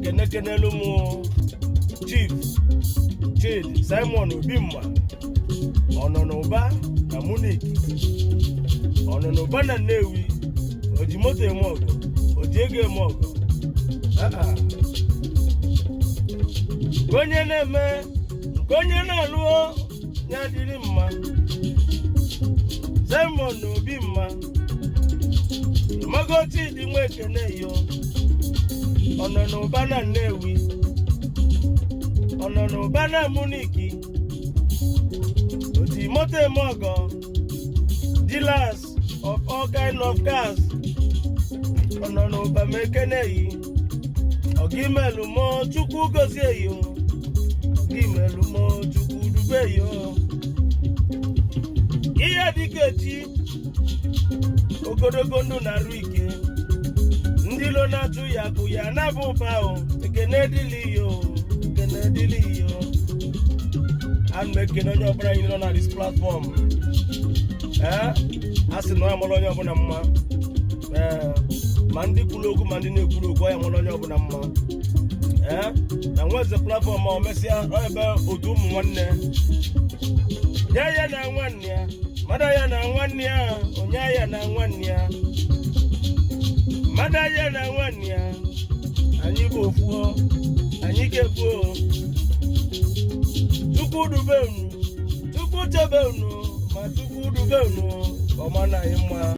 ekenelu m Chief Chidi Simon Obimma Ononuba na Munich Ononuba Nnewi oji moto eme ọgọ oji ego eme ọgọ onye na-eme nke onye na-alụ ya dịrị mma Simon Obimma Magoti dị nwa ekene yo Ononuba Nnewi Ononuba na Munich oji moto eme ọgọ dealers of all kind of cars Ononuba mekene yi ogimelu mo chukwu gozie yo ogimelu mo chukwu dube yo ihe dikechi ogodogo ndụ na-arụ ike ndị lo na-atụ ya bụ ya na-abụ ụba o ekene dịlị yo and mekene onye ọbụla anyị nọ na this platform a sị na ya mụrụ onye ọbụla mma ma ndị kwuru okwu ma ndị na-ekwuru okwu ya mụrụ onye ọbụla mma na nweze platform ma o mesịa ebe otu ụmụ nwanne ya na nwanne ya mada ya na nwanne ya onye ya na nwanne ya mada ya na nwanne ya anyị bụ ofu anyị ga-efu Chukwu dube unu Chukwu chebe unu ma Chukwu dube unu ọma na anyị mma